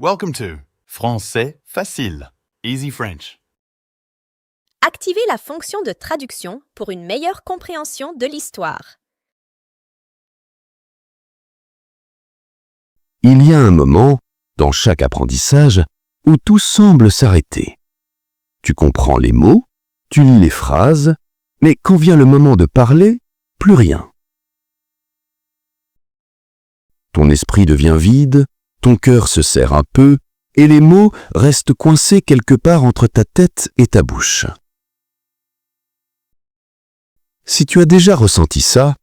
Welcome to Français facile, Easy French. Activez la fonction de traduction pour une meilleure compréhension de l'histoire. Il y a un moment, dans chaque apprentissage, où tout semble s'arrêter. Tu comprends les mots, tu lis les phrases, mais quand vient le moment de parler, plus rien. Ton esprit devient vide, ton cœur se serre un peu, et les mots restent coincés quelque part entre ta tête et ta bouche. Si tu as déjà ressenti ça,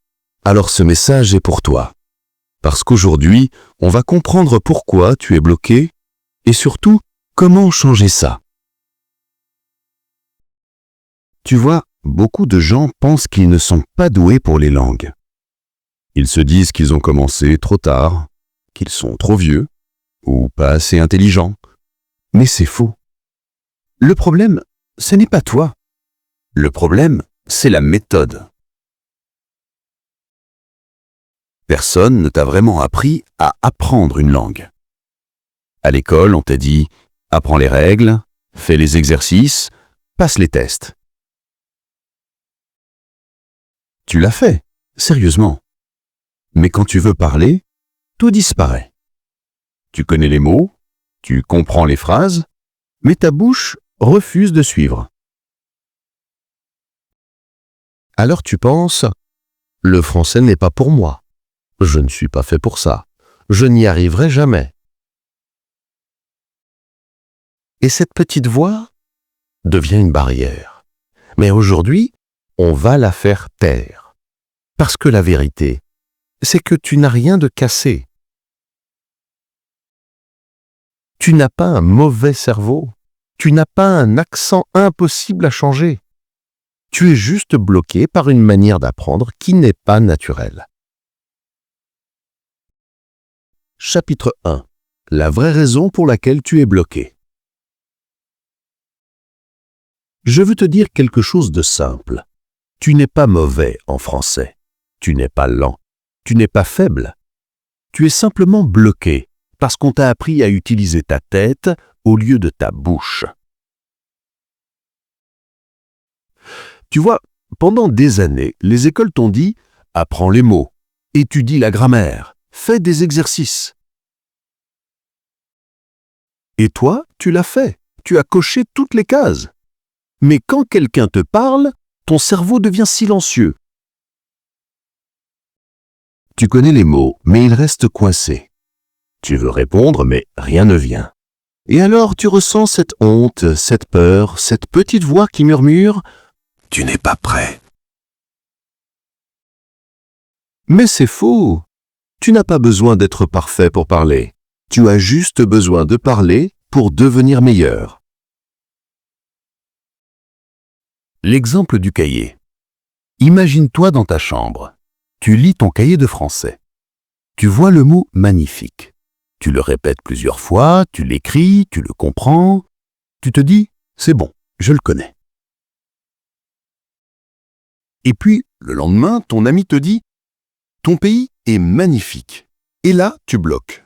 alors ce message est pour toi. Parce qu'aujourd'hui, on va comprendre pourquoi tu es bloqué et surtout, comment changer ça. Tu vois, beaucoup de gens pensent qu'ils ne sont pas doués pour les langues. Ils se disent qu'ils ont commencé trop tard, qu'ils sont trop vieux ou pas assez intelligents. Mais c'est faux. Le problème, ce n'est pas toi. Le problème, c'est la méthode. Personne ne t'a vraiment appris à apprendre une langue. À l'école, on t'a dit « apprends les règles, fais les exercices, passe les tests ». Tu l'as fait, sérieusement. Mais quand tu veux parler, tout disparaît. Tu connais les mots, tu comprends les phrases, mais ta bouche refuse de suivre. Alors tu penses « le français n'est pas pour moi. Je ne suis pas fait pour ça. Je n'y arriverai jamais. » Et cette petite voix devient une barrière. Mais aujourd'hui, on va la faire taire. Parce que la vérité, c'est que tu n'as rien de cassé. Tu n'as pas un mauvais cerveau. Tu n'as pas un accent impossible à changer. Tu es juste bloqué par une manière d'apprendre qui n'est pas naturelle. Chapitre 1. La vraie raison pour laquelle tu es bloqué. Je veux te dire quelque chose de simple. Tu n'es pas mauvais en français. Tu n'es pas lent. Tu n'es pas faible. Tu es simplement bloqué parce qu'on t'a appris à utiliser ta tête au lieu de ta bouche. Tu vois, pendant des années, les écoles t'ont dit « apprends les mots, étudie la grammaire, fais des exercices ». Et toi, tu l'as fait, tu as coché toutes les cases. Mais quand quelqu'un te parle, ton cerveau devient silencieux. Tu connais les mots, mais ils restent coincés. Tu veux répondre, mais rien ne vient. Et alors tu ressens cette honte, cette peur, cette petite voix qui murmure « Tu n'es pas prêt ». Mais c'est faux. Tu n'as pas besoin d'être parfait pour parler. Tu as juste besoin de parler pour devenir meilleur. L'exemple du cahier. Imagine-toi dans ta chambre. Tu lis ton cahier de français. Tu vois le mot « magnifique ». Tu le répètes plusieurs fois, tu l'écris, tu le comprends. Tu te dis « c'est bon, je le connais ». Et puis, le lendemain, ton ami te dit « ton pays est magnifique ». Et là, tu bloques.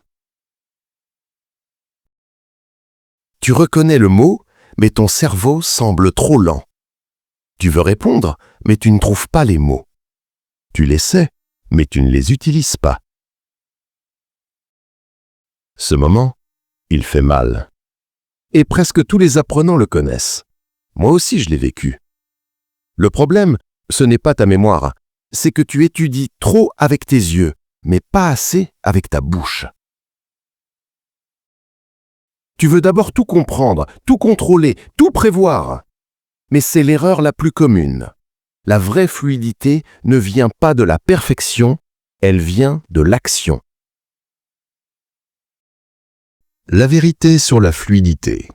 Tu reconnais le mot, mais ton cerveau semble trop lent. Tu veux répondre, mais tu ne trouves pas les mots. Tu les sais, mais tu ne les utilises pas. Ce moment, il fait mal. Et presque tous les apprenants le connaissent. Moi aussi, je l'ai vécu. Le problème, ce n'est pas ta mémoire, c'est que tu étudies trop avec tes yeux, mais pas assez avec ta bouche. Tu veux d'abord tout comprendre, tout contrôler, tout prévoir. Mais c'est l'erreur la plus commune. La vraie fluidité ne vient pas de la perfection, elle vient de l'action. La vérité sur la fluidité.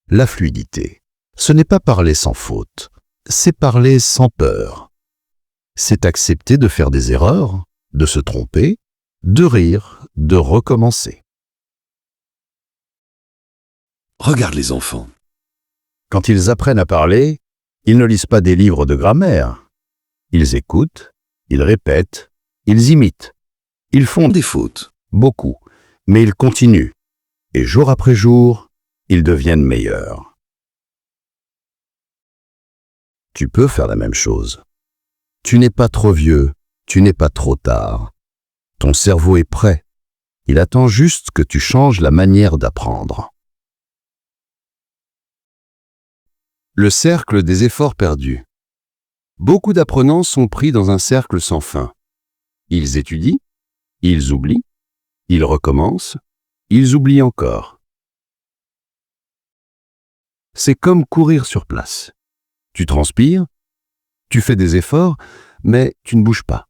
La fluidité, ce n'est pas parler sans faute, c'est parler sans peur. C'est accepter de faire des erreurs, de se tromper, de rire, de recommencer. Regarde les enfants. Quand ils apprennent à parler, ils ne lisent pas des livres de grammaire. Ils écoutent, ils répètent, ils imitent. Ils font des fautes, beaucoup, mais ils continuent. Et jour après jour, ils deviennent meilleurs. Tu peux faire la même chose. Tu n'es pas trop vieux, tu n'es pas trop tard. Ton cerveau est prêt. Il attend juste que tu changes la manière d'apprendre. Le cercle des efforts perdus. Beaucoup d'apprenants sont pris dans un cercle sans fin. Ils étudient, ils oublient, ils recommencent, ils oublient encore. C'est comme courir sur place. Tu transpires, tu fais des efforts, mais tu ne bouges pas.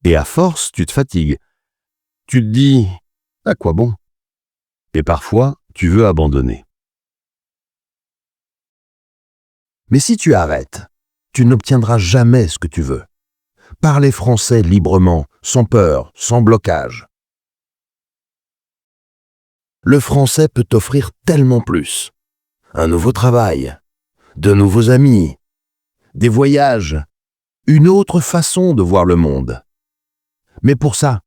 Et à force, tu te fatigues. Tu te dis « à quoi bon ?» Et parfois, tu veux abandonner. Mais si tu arrêtes, tu n'obtiendras jamais ce que tu veux. Parlez français librement, sans peur, sans blocage. Le français peut t'offrir tellement plus. Un nouveau travail, de nouveaux amis, des voyages, une autre façon de voir le monde. Mais pour ça,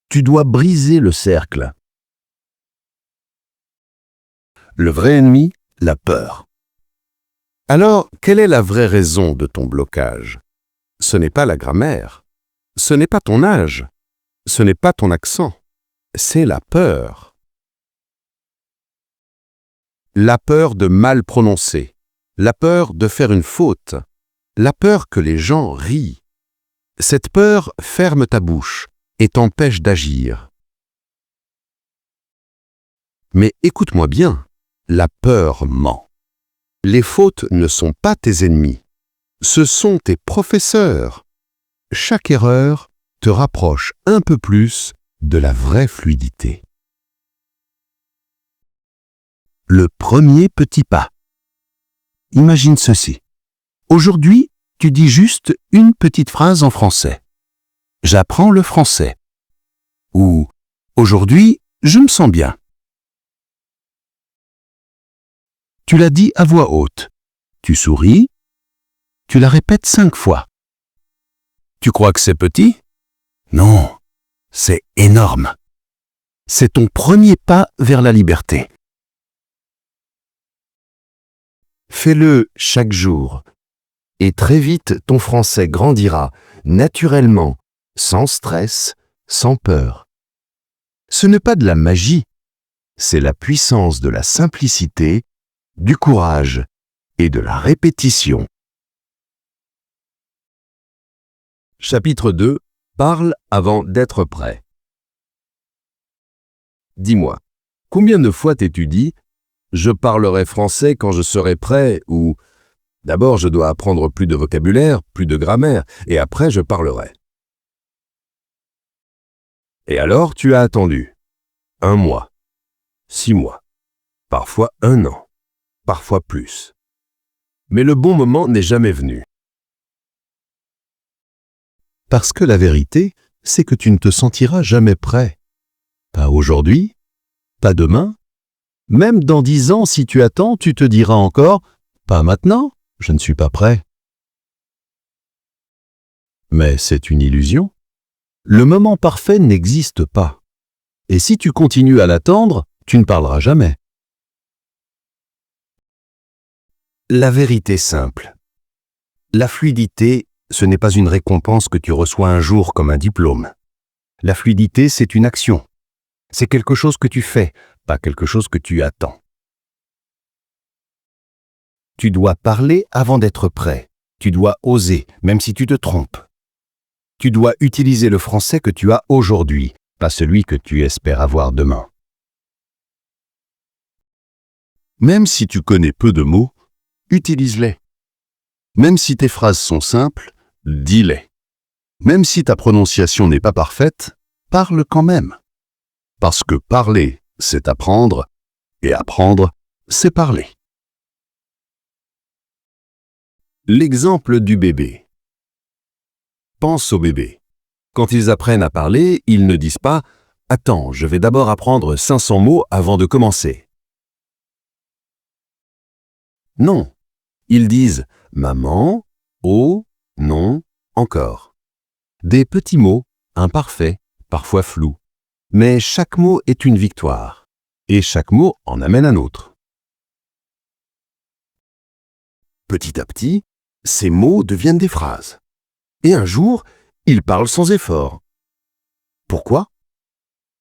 tu dois briser le cercle. Le vrai ennemi, la peur. Alors, quelle est la vraie raison de ton blocage? Ce n'est pas la grammaire, ce n'est pas ton âge, ce n'est pas ton accent, c'est la peur. La peur de mal prononcer, la peur de faire une faute, la peur que les gens rient. Cette peur ferme ta bouche et t'empêche d'agir. Mais écoute-moi bien, la peur ment. Les fautes ne sont pas tes ennemis, ce sont tes professeurs. Chaque erreur te rapproche un peu plus de la vraie fluidité. Le premier petit pas. Imagine ceci. Aujourd'hui, tu dis juste une petite phrase en français. J'apprends le français. Ou aujourd'hui, je me sens bien. Tu l'as dit à voix haute. Tu souris. Tu la répètes 5 fois. Tu crois que c'est petit? Non, c'est énorme. C'est ton premier pas vers la liberté. Fais-le chaque jour. Et très vite, ton français grandira naturellement, sans stress, sans peur. Ce n'est pas de la magie, c'est la puissance de la simplicité, du courage et de la répétition. Chapitre 2. Parle avant d'être prêt. Dis-moi, combien de fois t'es-tu dit « Je parlerai français quand je serai prêt » ou « D'abord je dois apprendre plus de vocabulaire, plus de grammaire, et après je parlerai ». Et alors tu as attendu 1 mois, 6 mois, parfois 1 an, parfois plus. Mais le bon moment n'est jamais venu. Parce que la vérité, c'est que tu ne te sentiras jamais prêt. Pas aujourd'hui, pas demain. Même dans 10 ans, si tu attends, tu te diras encore « Pas maintenant, je ne suis pas prêt ». Mais c'est une illusion. Le moment parfait n'existe pas. Et si tu continues à l'attendre, tu ne parleras jamais. La vérité simple. La fluidité, ce n'est pas une récompense que tu reçois un jour comme un diplôme. La fluidité, c'est une action. C'est quelque chose que tu fais, pas quelque chose que tu attends. Tu dois parler avant d'être prêt. Tu dois oser, même si tu te trompes. Tu dois utiliser le français que tu as aujourd'hui, pas celui que tu espères avoir demain. Même si tu connais peu de mots, utilise-les. Même si tes phrases sont simples, dis-les. Même si ta prononciation n'est pas parfaite, parle quand même. Parce que parler, c'est apprendre, et apprendre, c'est parler. L'exemple du bébé. Pense au bébé. Quand ils apprennent à parler, ils ne disent pas « Attends, je vais d'abord apprendre 500 mots avant de commencer ». Non, ils disent « Maman, oh, non, encore ». Des petits mots, imparfaits, parfois flous. Mais chaque mot est une victoire. et chaque mot en amène un autre. Petit à petit, ces mots deviennent des phrases. Et un jour, ils parlent sans effort. Pourquoi?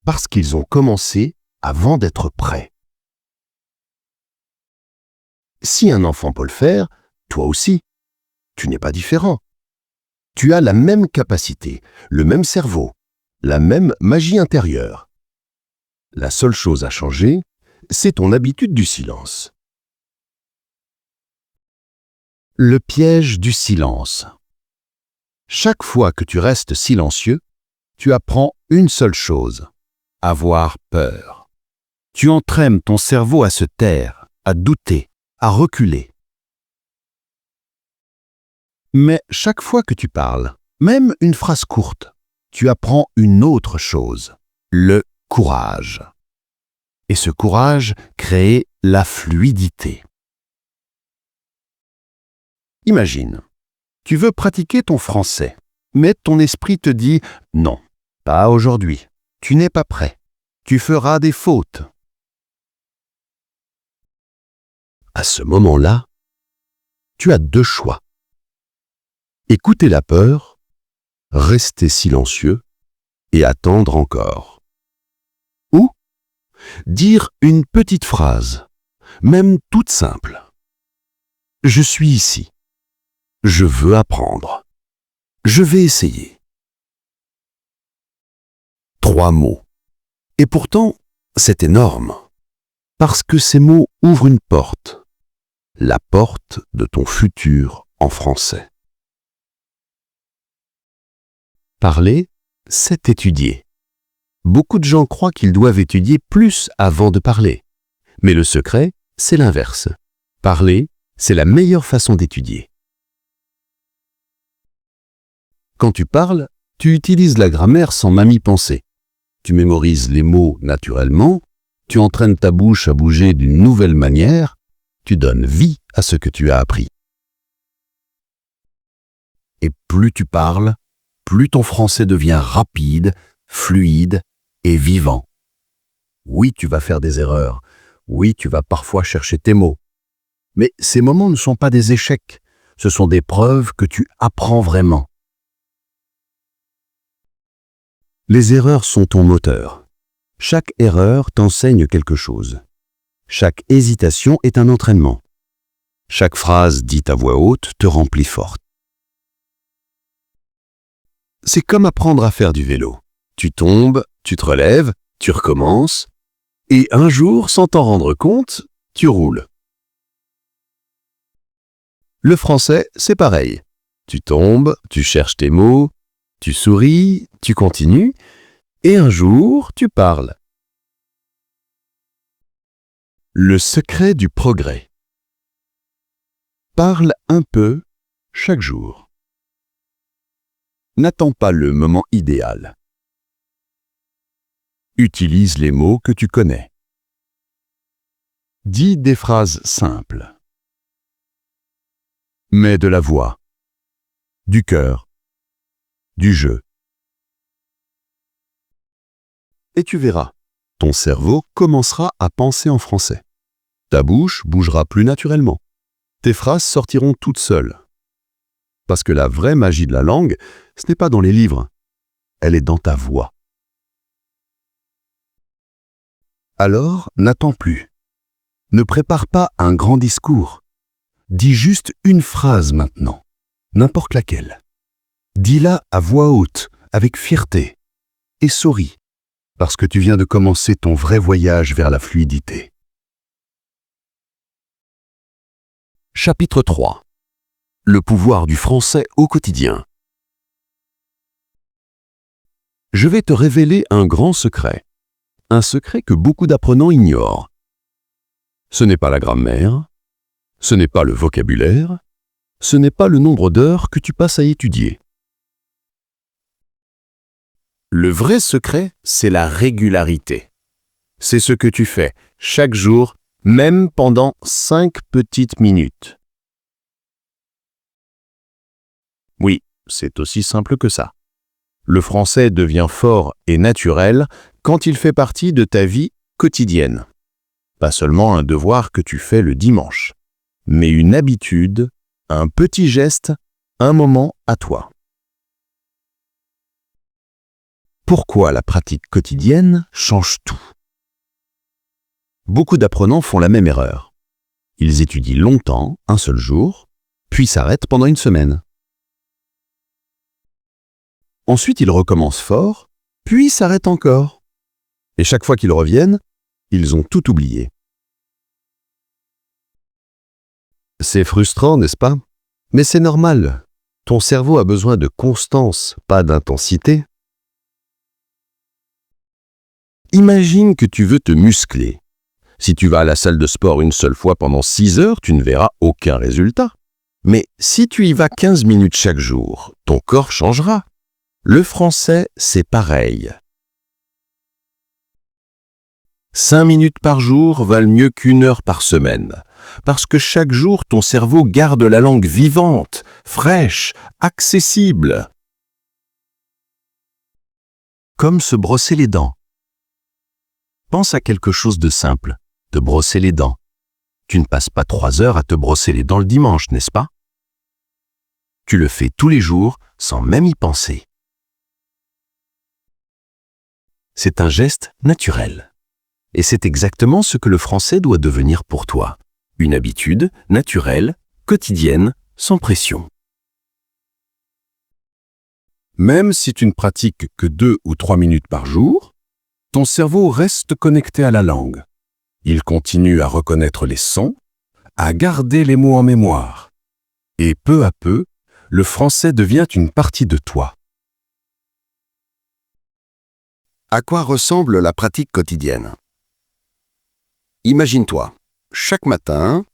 Parce qu'ils ont commencé avant d'être prêts. Si un enfant peut le faire, toi aussi, tu n'es pas différent. Tu as la même capacité, le même cerveau, la même magie intérieure. La seule chose à changer, c'est ton habitude du silence. Le piège du silence. Chaque fois que tu restes silencieux, tu apprends une seule chose, avoir peur. Tu entraînes ton cerveau à se taire, à douter, à reculer. Mais chaque fois que tu parles, même une phrase courte, tu apprends une autre chose, le courage. Et ce courage crée la fluidité. Imagine, tu veux pratiquer ton français, mais ton esprit te dit « Non, pas aujourd'hui, tu n'es pas prêt, tu feras des fautes ». À ce moment-là, tu as deux choix. Écouter la peur, rester silencieux et attendre encore. Ou dire une petite phrase, même toute simple. Je suis ici. Je veux apprendre. Je vais essayer. 3 mots. Et pourtant, c'est énorme. Parce que ces mots ouvrent une porte. La porte de ton futur en français. Parler, c'est étudier. Beaucoup de gens croient qu'ils doivent étudier plus avant de parler. Mais le secret, c'est l'inverse. Parler, c'est la meilleure façon d'étudier. Quand tu parles, tu utilises la grammaire sans même y penser. Tu mémorises les mots naturellement, tu entraînes ta bouche à bouger d'une nouvelle manière, tu donnes vie à ce que tu as appris. Et plus tu parles, plus ton français devient rapide, fluide et vivant. Oui, tu vas faire des erreurs. Oui, tu vas parfois chercher tes mots. Mais ces moments ne sont pas des échecs. Ce sont des preuves que tu apprends vraiment. Les erreurs sont ton moteur. Chaque erreur t'enseigne quelque chose. Chaque hésitation est un entraînement. Chaque phrase dite à voix haute te remplit forte. C'est comme apprendre à faire du vélo. Tu tombes, tu te relèves, tu recommences, et un jour, sans t'en rendre compte, tu roules. Le français, c'est pareil. Tu tombes, tu cherches tes mots, tu souris, tu continues, et un jour, tu parles. Le secret du progrès. Parle un peu chaque jour. N'attends pas le moment idéal. Utilise les mots que tu connais. Dis des phrases simples. Mets de la voix, du cœur, du jeu. Et tu verras, ton cerveau commencera à penser en français. Ta bouche bougera plus naturellement. Tes phrases sortiront toutes seules. Parce que la vraie magie de la langue, ce n'est pas dans les livres, elle est dans ta voix. Alors, n'attends plus. Ne prépare pas un grand discours. Dis juste une phrase maintenant, n'importe laquelle. Dis-la à voix haute, avec fierté, et souris, parce que tu viens de commencer ton vrai voyage vers la fluidité. Chapitre 3. Le pouvoir du français au quotidien. Je vais te révéler un grand secret. Un secret que beaucoup d'apprenants ignorent. Ce n'est pas la grammaire, ce n'est pas le vocabulaire, ce n'est pas le nombre d'heures que tu passes à étudier. Le vrai secret, c'est la régularité. C'est ce que tu fais chaque jour, même pendant 5 petites minutes. Oui, c'est aussi simple que ça. Le français devient fort et naturel quand il fait partie de ta vie quotidienne. Pas seulement un devoir que tu fais le dimanche, mais une habitude, un petit geste, un moment à toi. Pourquoi la pratique quotidienne change tout? Beaucoup d'apprenants font la même erreur. Ils étudient longtemps, un seul jour, puis s'arrêtent pendant une semaine. Ensuite, ils recommencent fort, puis s'arrêtent encore. Et chaque fois qu'ils reviennent, ils ont tout oublié. C'est frustrant, n'est-ce pas? Mais c'est normal. Ton cerveau a besoin de constance, pas d'intensité. Imagine que tu veux te muscler. Si tu vas à la salle de sport une seule fois pendant 6 heures, tu ne verras aucun résultat. Mais si tu y vas 15 minutes chaque jour, ton corps changera. Le français, c'est pareil. 5 minutes par jour valent mieux qu'1 heure par semaine, parce que chaque jour, ton cerveau garde la langue vivante, fraîche, accessible. Comme se brosser les dents. Pense à quelque chose de simple, te brosser les dents. Tu ne passes pas 3 heures à te brosser les dents le dimanche, n'est-ce pas? Tu le fais tous les jours sans même y penser. C'est un geste naturel. Et c'est exactement ce que le français doit devenir pour toi. Une habitude naturelle, quotidienne, sans pression. Même si tu ne pratiques que 2 ou 3 minutes par jour, ton cerveau reste connecté à la langue. Il continue à reconnaître les sons, à garder les mots en mémoire. Et peu à peu, le français devient une partie de toi. À quoi ressemble la pratique quotidienne? Imagine-toi, chaque matin,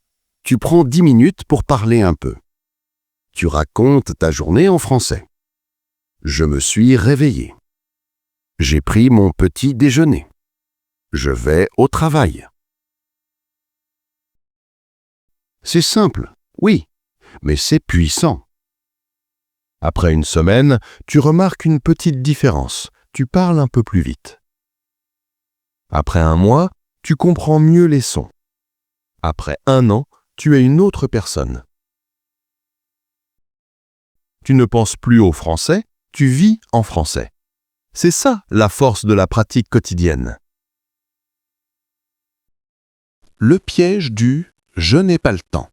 tu prends 10 minutes pour parler un peu. Tu racontes ta journée en français. Je me suis réveillé. J'ai pris mon petit déjeuner. Je vais au travail. C'est simple, oui, mais c'est puissant. Après une semaine, tu remarques une petite différence. Tu parles un peu plus vite. Après un mois, tu comprends mieux les sons. Après 1 an, tu es une autre personne. Tu ne penses plus au français, tu vis en français. C'est ça la force de la pratique quotidienne. Le piège du « je n'ai pas le temps ».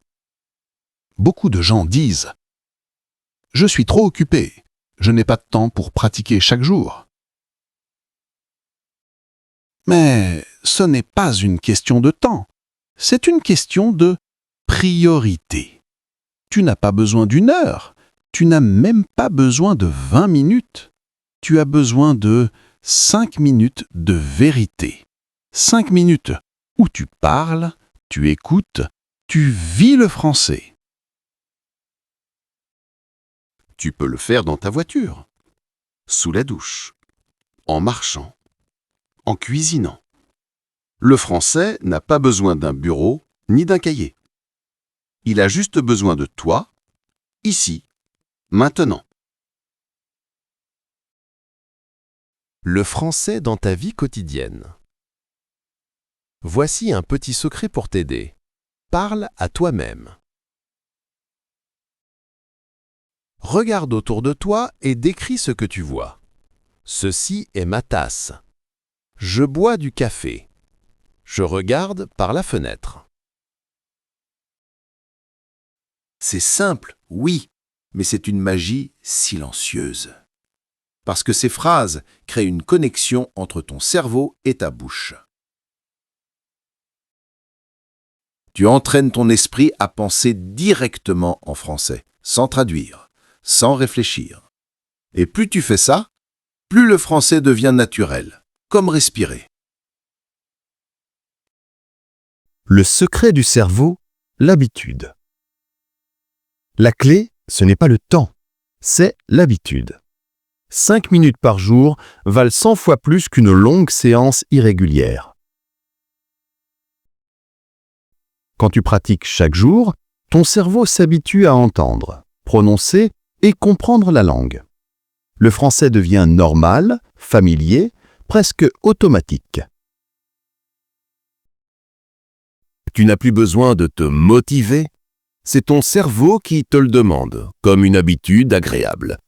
Beaucoup de gens disent « je suis trop occupé, je n'ai pas de temps pour pratiquer chaque jour ». Mais ce n'est pas une question de temps, c'est une question de priorité. Tu n'as pas besoin d'1 heure, tu n'as même pas besoin de 20 minutes. Tu as besoin de 5 minutes de vérité. 5 minutes où tu parles, tu écoutes, tu vis le français. Tu peux le faire dans ta voiture, sous la douche, en marchant, en cuisinant. Le français n'a pas besoin d'un bureau ni d'un cahier. Il a juste besoin de toi, ici, maintenant. Le français dans ta vie quotidienne. Voici un petit secret pour t'aider. Parle à toi-même. Regarde autour de toi et décris ce que tu vois. Ceci est ma tasse. Je bois du café. Je regarde par la fenêtre. C'est simple, oui, mais c'est une magie silencieuse. Parce que ces phrases créent une connexion entre ton cerveau et ta bouche. Tu entraînes ton esprit à penser directement en français, sans traduire, sans réfléchir. Et plus tu fais ça, plus le français devient naturel, comme respirer. Le secret du cerveau, l'habitude. La clé, ce n'est pas le temps, c'est l'habitude. 5 minutes par jour valent 100 fois plus qu'une longue séance irrégulière. Quand tu pratiques chaque jour, ton cerveau s'habitue à entendre, prononcer et comprendre la langue. Le français devient normal, familier, presque automatique. Tu n'as plus besoin de te motiver. C'est ton cerveau qui te le demande, comme une habitude agréable.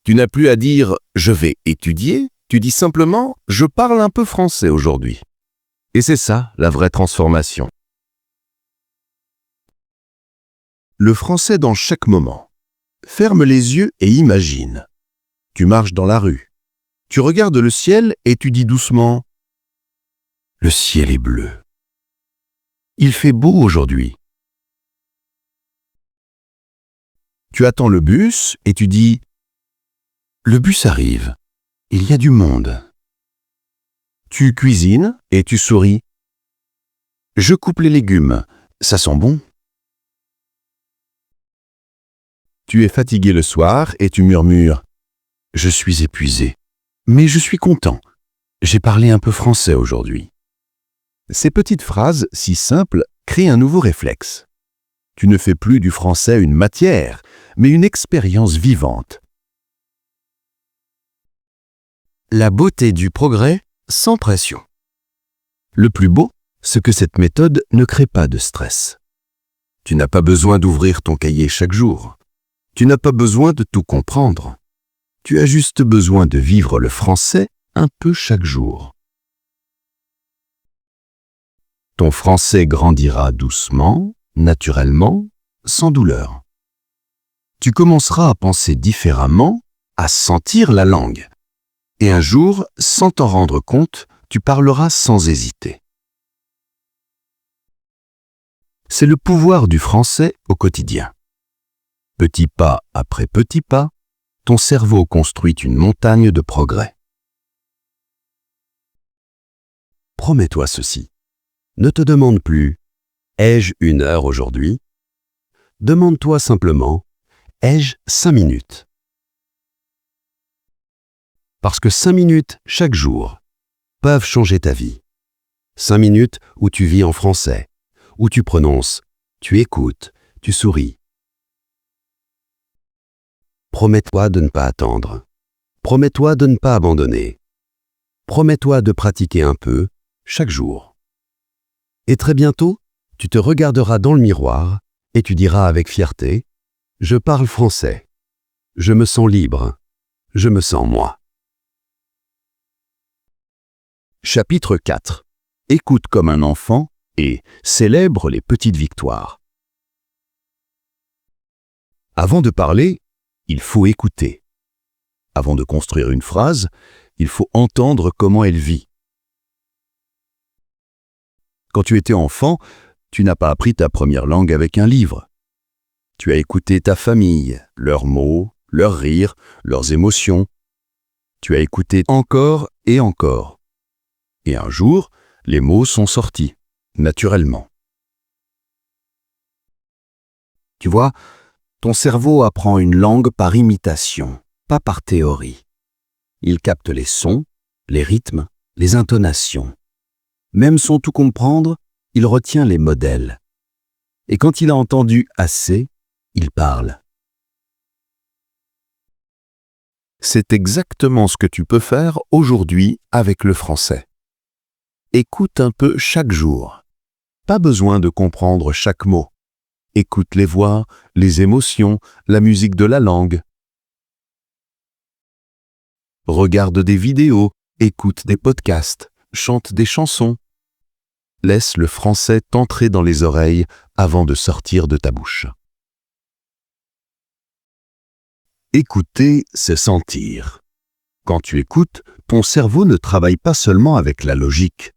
Tu n'as plus à dire « je vais étudier », tu dis simplement « je parle un peu français aujourd'hui ». Et c'est ça, la vraie transformation. Le français dans chaque moment. Ferme les yeux et imagine. Tu marches dans la rue. Tu regardes le ciel et tu dis doucement « le ciel est bleu ». Il fait beau aujourd'hui. Tu attends le bus et tu dis « le bus arrive, il y a du monde ». Tu cuisines et tu souris. « je coupe les légumes, ça sent bon ». Tu es fatigué le soir et tu murmures « je suis épuisé, mais je suis content, j'ai parlé un peu français aujourd'hui ». Ces petites phrases si simples créent un nouveau réflexe. Tu ne fais plus du français une matière, mais une expérience vivante. La beauté du progrès sans pression. Le plus beau, c'est que cette méthode ne crée pas de stress. Tu n'as pas besoin d'ouvrir ton cahier chaque jour. Tu n'as pas besoin de tout comprendre. Tu as juste besoin de vivre le français un peu chaque jour. Ton français grandira doucement, naturellement, sans douleur. Tu commenceras à penser différemment, à sentir la langue. Et un jour, sans t'en rendre compte, tu parleras sans hésiter. C'est le pouvoir du français au quotidien. Petit pas après petit pas, ton cerveau construit une montagne de progrès. Promets-toi ceci. Ne te demande plus « ai-je 1 heure aujourd'hui ?» Demande-toi simplement « ai-je 5 minutes ?» Parce que 5 minutes chaque jour peuvent changer ta vie. 5 minutes où tu vis en français, où tu prononces, tu écoutes, tu souris. Promets-toi de ne pas attendre. Promets-toi de ne pas abandonner. Promets-toi de pratiquer un peu chaque jour. Et très bientôt, tu te regarderas dans le miroir et tu diras avec fierté « Je parle français. Je me sens libre. Je me sens moi. » Chapitre 4. Écoute comme un enfant et célèbre les petites victoires. Avant de parler, il faut écouter. Avant de construire une phrase, il faut entendre comment elle vit. Quand tu étais enfant, tu n'as pas appris ta première langue avec un livre. Tu as écouté ta famille, leurs mots, leurs rires, leurs émotions. Tu as écouté encore et encore. Et un jour, les mots sont sortis, naturellement. Tu vois, ton cerveau apprend une langue par imitation, pas par théorie. Il capte les sons, les rythmes, les intonations. Même sans tout comprendre, il retient les modèles. Et quand il a entendu assez, il parle. C'est exactement ce que tu peux faire aujourd'hui avec le français. Écoute un peu chaque jour. Pas besoin de comprendre chaque mot. Écoute les voix, les émotions, la musique de la langue. Regarde des vidéos, écoute des podcasts, chante des chansons. Laisse le français t'entrer dans les oreilles avant de sortir de ta bouche. Écouter, c'est sentir. Quand tu écoutes, ton cerveau ne travaille pas seulement avec la logique.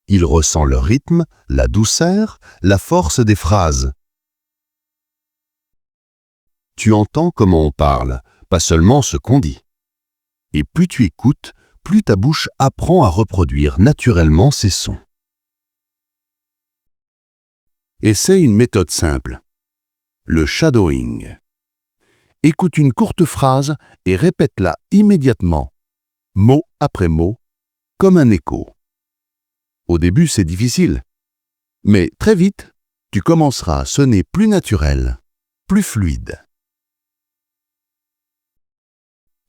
Il ressent le rythme, la douceur, la force des phrases. Tu entends comment on parle, pas seulement ce qu'on dit. Et plus tu écoutes, plus ta bouche apprend à reproduire naturellement ces sons. Essaie une méthode simple. Le shadowing. Écoute une courte phrase et répète-la immédiatement, mot après mot, comme un écho. Au début, c'est difficile. Mais très vite, tu commenceras à sonner plus naturel, plus fluide.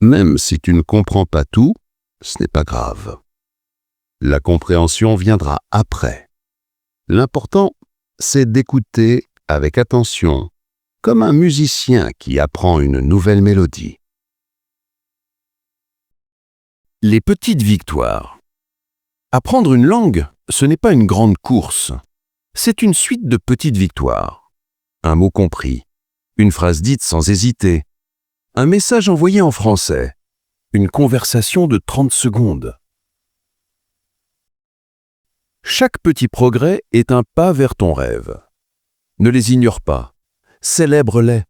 Même si tu ne comprends pas tout, ce n'est pas grave. La compréhension viendra après. L'important, c'est d'écouter avec attention, comme un musicien qui apprend une nouvelle mélodie. Les petites victoires. Apprendre une langue, ce n'est pas une grande course. C'est une suite de petites victoires. Un mot compris, une phrase dite sans hésiter, un message envoyé en français, Une conversation de 30 secondes. Chaque petit progrès est un pas vers ton rêve. Ne les ignore pas. Célèbre-les.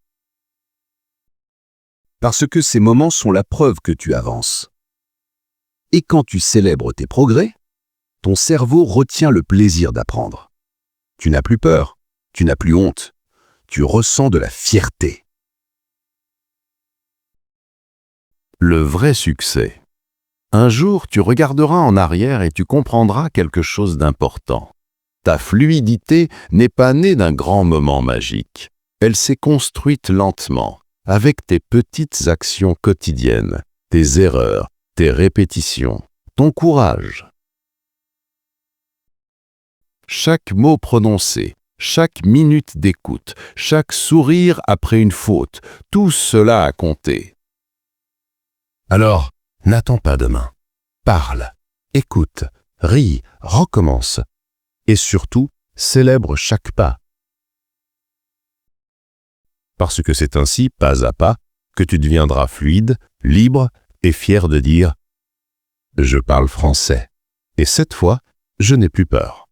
parce que ces moments sont la preuve que tu avances. Et quand tu célèbres tes progrès, ton cerveau retient le plaisir d'apprendre. Tu n'as plus peur, tu n'as plus honte, tu ressens de la fierté. Le vrai succès. Un jour, tu regarderas en arrière et tu comprendras quelque chose d'important. Ta fluidité n'est pas née d'un grand moment magique. Elle s'est construite lentement, avec tes petites actions quotidiennes, tes erreurs, tes répétitions, ton courage. Chaque mot prononcé, chaque minute d'écoute, chaque sourire après une faute, tout cela a compté. Alors, n'attends pas demain. Parle, écoute, ris, recommence. Et surtout, célèbre chaque pas. Parce que c'est ainsi, pas à pas, que tu deviendras fluide, libre et fier de dire « Je parle français. Et cette fois, je n'ai plus peur. »